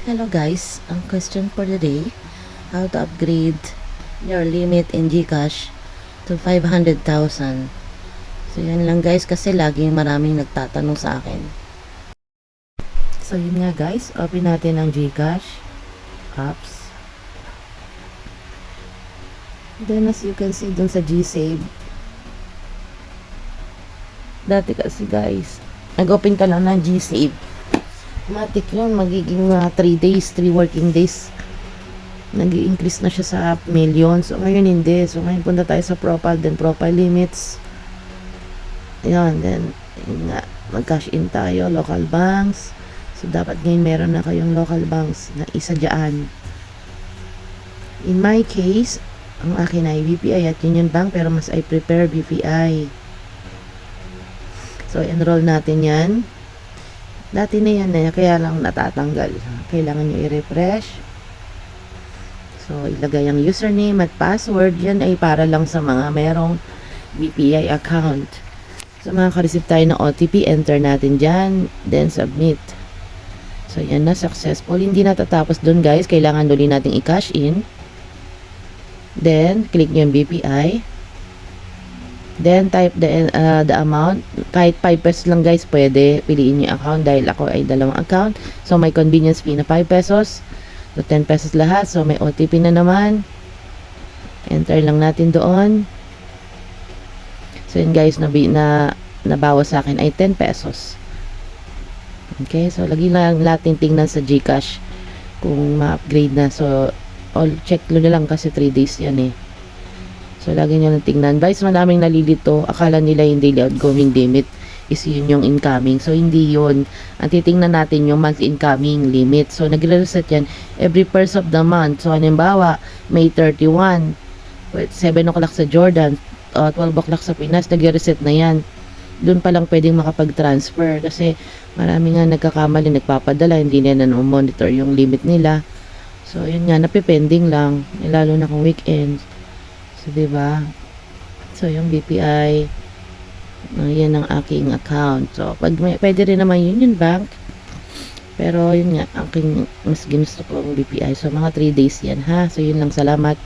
Hello guys, ang question for the day, how to upgrade your limit in GCash to 500,000. So yun lang guys, kasi laging maraming nagtatanong sa akin. So yun nga guys, open natin ang GCash apps. Then as you can see dun sa GSave, dati kasi guys, nag-open ka lang ng GSave, automatic yun, magiging 3 days, 3 working days nag-i-increase na siya sa million. So ngayon hindi. So ngayon punta tayo sa profile, then profile limits. Ayan, then yun nga, mag-cash in tayo, local banks. So dapat ngayon meron na kayong local banks na isa dyan. In my case, ang akin ay BPI at Union Bank, pero mas I prefer BPI. So enroll natin yan. Dati na yan kaya lang natatanggal. Kailangan nyo i-refresh. So, ilagay ang username at password. Yan ay para lang sa mga merong BPI account. So, makaka-receive tayo ng OTP. Enter natin dyan. Then, submit. So, yan na. Successful. Hindi natatapos dun guys. Kailangan ulit natin i-cash in. Then, click nyo yung BPI. Then, type the amount. Kahit 5 pesos lang guys, pwede. Piliin nyo yung account dahil ako ay dalawang account. So, may convenience fee na 5 pesos. So, 10 pesos lahat. So, may OTP na naman. Enter lang natin doon. So, yun guys, nabawas sa akin ay 10 pesos. Okay, so, lagi lang natin tingnan sa GCash kung ma-upgrade na. So, all check lo na lang kasi 3 days yan eh. So, lagi nyo lang tingnan. Guys, madaming nalilito. Akala nila yung daily outgoing limit is yun yung incoming. So, hindi yun. Ang titingnan natin yung monthly incoming limit. So, nagre-reset yan every first of the month. So, halimbawa, May 31, 7 o'clock sa Jordan, 12 o'clock sa Pinas, nagre-reset na yan. Doon pa lang pwedeng makapag-transfer kasi marami nga nagkakamali, nagpapadala, hindi na monitor yung limit nila. So, yun nga, napipending lang. Lalo na kung weekend. So, diba? So, yung BPI, yan ang aking account. So, pwede rin naman Union Bank. Pero, yun nga, aking mas ginusto ko ang BPI. So, mga 3 days yan, ha? So, yun lang. Salamat.